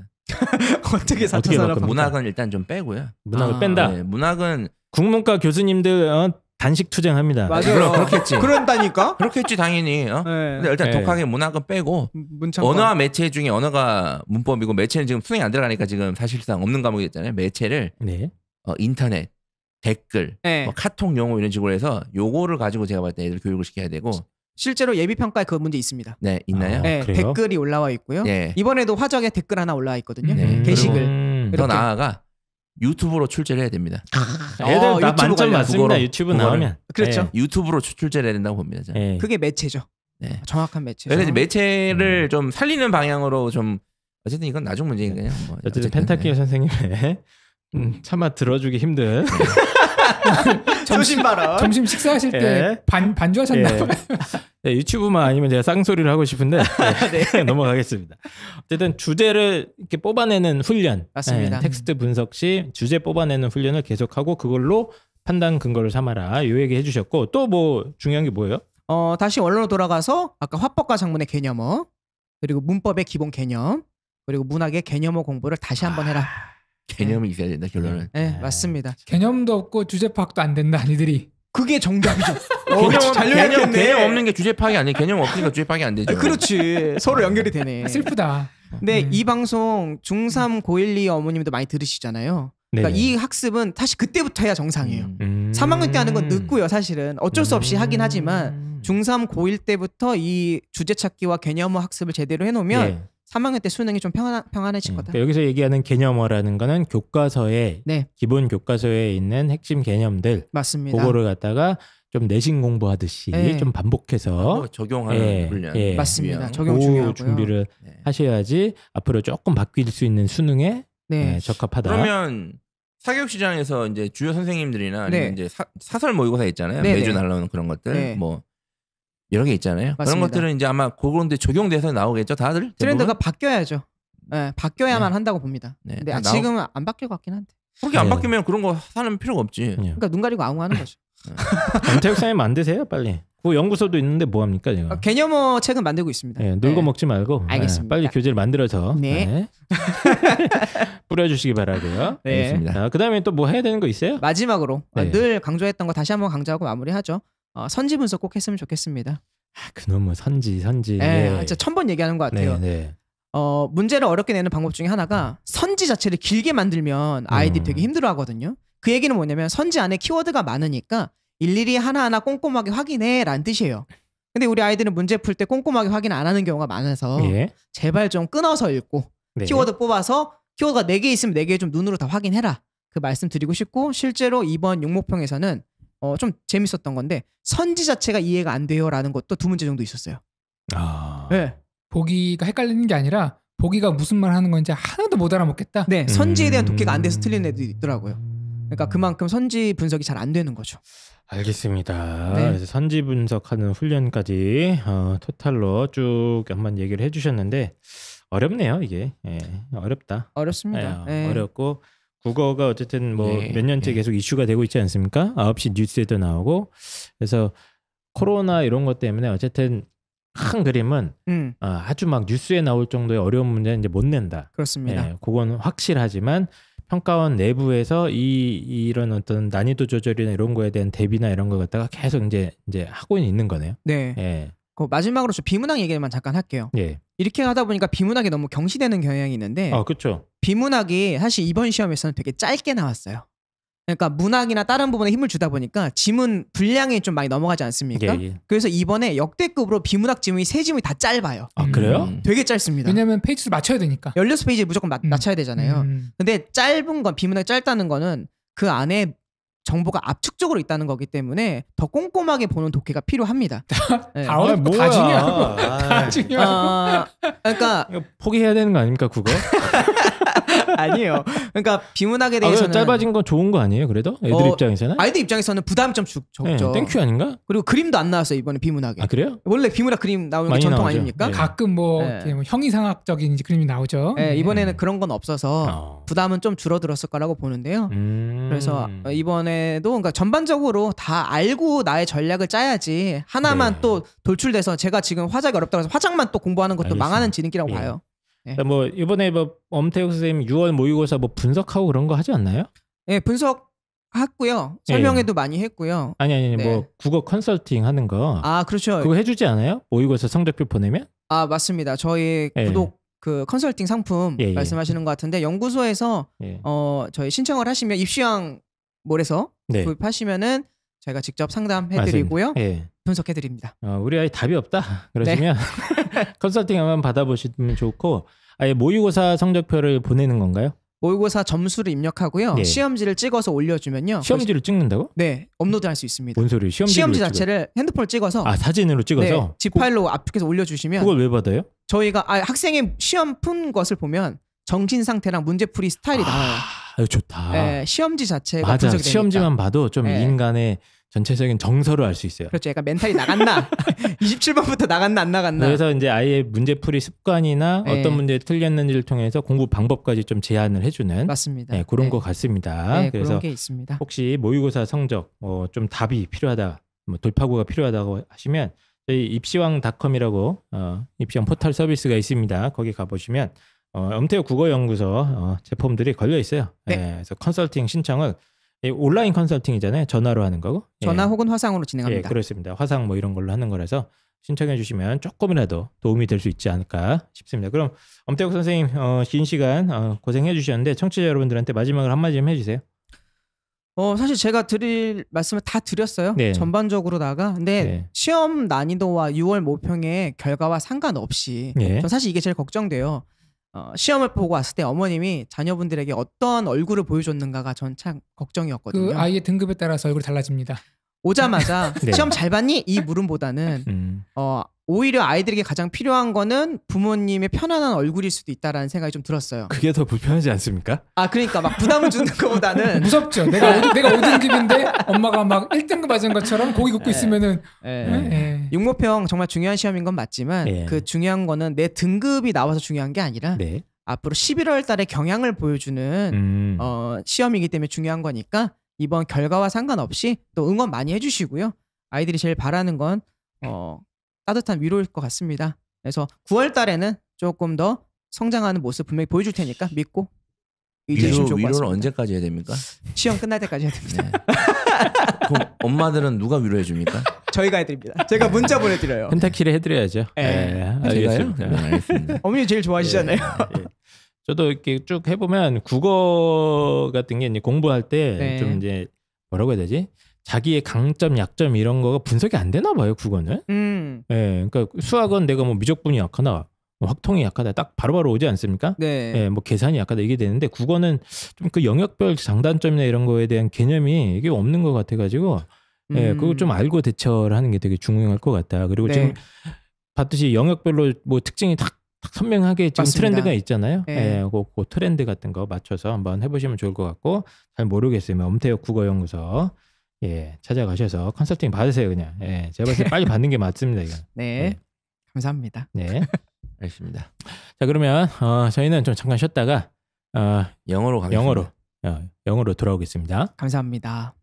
어떻게 4차 산업? 문학은 일단 좀 빼고요. 문학을 뺀다. 문학은 국문과 교수님들 단식 투쟁합니다. 맞아요. 그렇겠지. 그런다니까. 그렇겠지 당연히. 네. 근데 일단 독학의 문학은 빼고 문창권. 언어와 매체 중에 언어가 문법이고 매체는 지금 수능이 안 들어가니까 지금 사실상 없는 과목이 됐잖아요. 매체를 네. 인터넷, 댓글, 뭐 카톡 용어 이런 식으로 해서 요거를 가지고 제가 봤을 때 애들 교육을 시켜야 되고 실제로 예비평가에 그 문제 있습니다. 네, 있나요? 네, 댓글이 올라와 있고요. 이번에도 화적에 댓글 하나 올라와 있거든요. 게시글. 더 나아가 유튜브로 출제를 해야 됩니다. 애들 다 만점 맞습니다. 유튜브 나오면. 그렇죠. 유튜브로 출제를 해야 된다고 봅니다. 그게 매체죠. 정확한 매체죠. 그래서 이제 매체를 좀 살리는 방향으로 좀 어쨌든 이건 나중 문제인 거예요. 뭐 어쨌든 펜타키 선생님의 차마 들어주기 힘든 점심 발언. 점심 식사하실 때 반주하셨나요? 네, 유튜브만 아니면 제가 쌍소리를 하고 싶은데 넘어가겠습니다. 어쨌든 주제를 이렇게 뽑아내는 훈련, 맞습니다. 텍스트 분석 시 주제 뽑아내는 훈련을 계속하고 그걸로 판단 근거를 삼아라. 요 얘기 해주셨고 또 뭐 중요한 게 뭐예요? 다시 원론으로 돌아가서 아까 화법과 작문의 개념어 그리고 문법의 기본 개념 그리고 문학의 개념어 공부를 다시 한번 해라. 개념이 있어야 된다 결론은. 네, 맞습니다. 개념도 없고 주제 파악도 안 된다 니들이. 그게 정답이죠. 개념 없는 게 주제 파악이 아니에요. 개념 없으니까 주제 파악이 안 되죠. 그렇지. 서로 연결이 되네. 슬프다. 근데 이 방송 중3 고1, 2 어머님도 많이 들으시잖아요. 그러니까 이 학습은 사실 그때부터 해야 정상이에요. 3학년 때 하는 건 늦고요. 사실은 어쩔 수 없이 하긴 하지만 중3 고1 때부터 이 주제 찾기와 개념어 학습을 제대로 해놓으면 3학년 때 수능이 좀 평안해질 거다. 그러니까 여기서 얘기하는 개념어라는 거는 교과서에 기본 교과서에 있는 핵심 개념들 맞습니다. 그거를 갖다가 좀 내신 공부하듯이 좀 반복해서 적용하는 훈련. 맞습니다. 적용 중요하고요. 준비를 하셔야지 앞으로 조금 바뀔 수 있는 수능에 적합하다. 그러면 사교육 시장에서 이제 주요 선생님들이나 아니면 이제 사설 모의고사 있잖아요. 매주 날라오는 그런 것들 뭐 여러 개 있잖아요. 맞습니다. 그런 것들은 이제 아마 그런데 적용돼서 나오겠죠, 다들? 트렌드가 바뀌어야죠. 바뀌어야만 한다고 봅니다. 근데 지금은 안 바뀔 것 같긴 한데. 그렇게 안 바뀌면 그런 거 하는 필요가 없지. 그러니까 눈 가리고 아웅 하는 거죠. 정태욱 선생님 만드세요, 빨리. 그 연구소도 있는데 뭐 합니까 지금? 개념어 책은 만들고 있습니다. 놀고 먹지 말고 알겠습니다. 빨리 교재를 만들어서 뿌려주시기 바라고요. 알겠습니다. 그다음에 또 뭐 해야 되는 거 있어요? 마지막으로 늘 강조했던 거 다시 한번 강조하고 마무리하죠. 선지 분석 꼭 했으면 좋겠습니다. 그놈의 선지. 진짜 1000번 얘기하는 것 같아요. 문제를 어렵게 내는 방법 중에 하나가 선지 자체를 길게 만들면 아이들이 되게 힘들어하거든요. 그 얘기는 뭐냐면 선지 안에 키워드가 많으니까 일일이 하나하나 꼼꼼하게 확인해라는 뜻이에요. 근데 우리 아이들은 문제 풀 때 꼼꼼하게 확인 안 하는 경우가 많아서 제발 좀 끊어서 읽고 키워드 뽑아서 키워드가 4개 있으면 4개 좀 눈으로 다 확인해라. 그 말씀 드리고 싶고 실제로 이번 육목평에서는 좀 재밌었던 건데 선지 자체가 이해가 안 돼요라는 것도 2문제 정도 있었어요. 보기가 헷갈리는 게 아니라 보기가 무슨 말 하는 건지 하나도 못 알아먹겠다. 네, 선지에 대한 독해가 안 돼서 틀린 애도 있더라고요. 그러니까 그만큼 선지 분석이 잘 안 되는 거죠. 알겠습니다. 그래서 선지 분석하는 훈련까지 토탈로 쭉 한번 얘기를 해주셨는데 어렵네요 이게. 어렵다. 어렵습니다. 어렵고 국어가 어쨌든 뭐 몇 년째 계속 이슈가 되고 있지 않습니까? 9시 뉴스에도 나오고 그래서 코로나 이런 것 때문에 어쨌든 큰 그림은 아주 막 뉴스에 나올 정도의 어려운 문제는 이제 못 낸다. 그렇습니다. 그건 확실하지만 평가원 내부에서 이런 어떤 난이도 조절이나 이런 거에 대한 대비나 이런 거 갖다가 계속 이제 하고 있는 거네요. 네. 그 마지막으로 저 비문학 얘기만 잠깐 할게요. 이렇게 하다 보니까 비문학이 너무 경시되는 경향이 있는데 그렇죠. 비문학이 사실 이번 시험에서는 되게 짧게 나왔어요. 그러니까 문학이나 다른 부분에 힘을 주다 보니까 지문 분량이 좀 많이 넘어가지 않습니까? 그래서 이번에 역대급으로 비문학 지문이 3지문이 다 짧아요. 그래요? 되게 짧습니다. 왜냐면 페이지 수 맞춰야 되니까. 16페이지 무조건 맞춰야 되잖아요. 근데 짧은 건 비문학이 짧다는 거는 그 안에 정보가 압축적으로 있다는 거기 때문에 더 꼼꼼하게 보는 독해가 필요합니다. 다 어렵고 다 중요하고 다 중요하고. 그러니까 포기해야 되는 거 아닙니까 그거? 아니에요. 그러니까 비문학에 대해서는 짧아진 건 좋은 거 아니에요? 그래도 애들 입장에서는? 아이들 입장에서는 부담이 좀 적죠. 땡큐 아닌가? 그리고 그림도 안 나왔어요 이번에 비문학에. 그래요? 원래 비문학 그림 나오는 게 전통 나오죠. 아닙니까? 가끔 뭐 형이상학적인 그림이 나오죠. 이번에는 그런 건 없어서 부담은 좀 줄어들었을 거라고 보는데요. 그래서 이번에도 그러니까 전반적으로 다 알고 나의 전략을 짜야지 하나만 또 돌출돼서 제가 지금 화작이 어렵다고 해서 화작만 또 공부하는 것도 망하는 지름길이라고 봐요. 뭐 이번에 뭐 엄태욱 선생님 6월 모의고사 뭐 분석하고 그런 거 하지 않나요? 분석 했고요. 설명회도 많이 했고요. 아니 뭐 국어 컨설팅 하는 거. 아 그렇죠. 그거 해주지 않아요? 모의고사 성적표 보내면? 아 맞습니다. 저희 구독 그 컨설팅 상품 말씀하시는 것 같은데 연구소에서 저희 신청을 하시면 입시왕몰에서 구입하시면은 저희가 직접 상담해드리고요. 분석해드립니다. 우리 아이 답이 없다 그러시면 컨설팅 한번 받아보시면 좋고 아예 모의고사 성적표를 보내는 건가요? 모의고사 점수를 입력하고요. 시험지를 찍어서 올려주면요. 시험지를 찍는다고? 네, 업로드할 수 있습니다. 뭔 소리? 시험지 자체를 핸드폰을 찍어서 사진으로 찍어서 집 파일로 압축해서 올려주시면 그걸 왜 받아요? 저희가 학생이 시험 푼 것을 보면 정신 상태랑 문제풀이 스타일이 나와요. 좋다. 네, 시험지 자체가 맞아. 분석이 되니까. 시험지만 봐도 좀 인간의 전체적인 정서를 알 수 있어요. 그렇죠. 약간 멘탈이 나갔나? 27번부터 나갔나 안 나갔나? 그래서 이제 아예 문제풀이 습관이나 어떤 문제 틀렸는지를 통해서 공부 방법까지 좀 제안을 해주는 맞습니다. 그런 것 같습니다. 네, 그래서 그런 게 있습니다. 혹시 모의고사 성적 좀 답이 필요하다, 뭐 돌파구가 필요하다고 하시면 저희 입시왕닷컴이라고 입시왕 포털 서비스가 있습니다. 거기 가보시면 엄태우 국어연구소 제품들이 걸려 있어요. 그래서 컨설팅 신청을 온라인 컨설팅이잖아요. 전화로 하는 거고. 전화 혹은 화상으로 진행합니다. 그렇습니다. 화상 뭐 이런 걸로 하는 거라서 신청해 주시면 조금이라도 도움이 될 수 있지 않을까 싶습니다. 그럼 엄태욱 선생님 긴 시간 고생해 주셨는데 청취자 여러분들한테 마지막으로 한마디 좀 해주세요. 사실 제가 드릴 말씀을 다 드렸어요. 전반적으로다가. 근데 시험 난이도와 6월 모평의 결과와 상관없이 전 사실 이게 제일 걱정돼요. 시험을 보고 왔을 때 어머님이 자녀분들에게 어떤 얼굴을 보여줬는가가 전 참 걱정이었거든요. 그 아이의 등급에 따라서 얼굴이 달라집니다. 오자마자 시험 잘 봤니? 이 물음보다는 오히려 아이들에게 가장 필요한 거는 부모님의 편안한 얼굴일 수도 있다라는 생각이 좀 들었어요. 그게 더 불편하지 않습니까? 그러니까 막 부담을 주는 것보다는 무섭죠. 내가 5등급인데 엄마가 막 1등급 맞은 것처럼 고기 굽고 있으면은 6모평 정말 중요한 시험인 건 맞지만 그 중요한 거는 내 등급이 나와서 중요한 게 아니라 앞으로 11월 달에 경향을 보여주는 시험이기 때문에 중요한 거니까 이번 결과와 상관없이 또 응원 많이 해주시고요. 아이들이 제일 바라는 건 따뜻한 위로일 것 같습니다. 그래서 9월 달에는 조금 더 성장하는 모습 분명히 보여줄 테니까 믿고 위로를 언제까지 해야 됩니까? 시험 끝날 때까지 해야 됩니다. 그럼 엄마들은 누가 위로해 줍니까? 저희가 해드립니다. 제가 문자 보내드려요. 펜타키를 해드려야죠. 제가요? 알겠습니다. 어머니 제일 좋아하시잖아요. 저도 이렇게 쭉 해보면 국어 같은 게 이제 공부할 때 좀 이제 뭐라고 해야 되지? 자기의 강점, 약점 이런 거가 분석이 안 되나 봐요, 국어는. 그러니까 수학은 내가 뭐 미적분이 약하다, 확통이 약하다, 딱 바로바로 오지 않습니까? 뭐 계산이 약하다 이게 되는데 국어는 좀 그 영역별 장단점이나 이런 거에 대한 개념이 이게 없는 것 같아가지고, 그거 좀 알고 대처를 하는 게 되게 중요할 것 같다. 그리고 지금 봤듯이 영역별로 뭐 특징이 딱 선명하게 지금 맞습니다. 트렌드가 있잖아요. 그 트렌드 같은 거 맞춰서 한번 해보시면 좋을 것 같고, 잘 모르겠으면 엄태욱 국어연구소 찾아가셔서 컨설팅 받으세요. 그냥 제가 봤을 때 빨리 받는 게 맞습니다. 이건. 감사합니다. 알겠습니다. 자 그러면 저희는 좀 잠깐 쉬었다가 영어로 가겠습니다. 영어로 돌아오겠습니다. 감사합니다.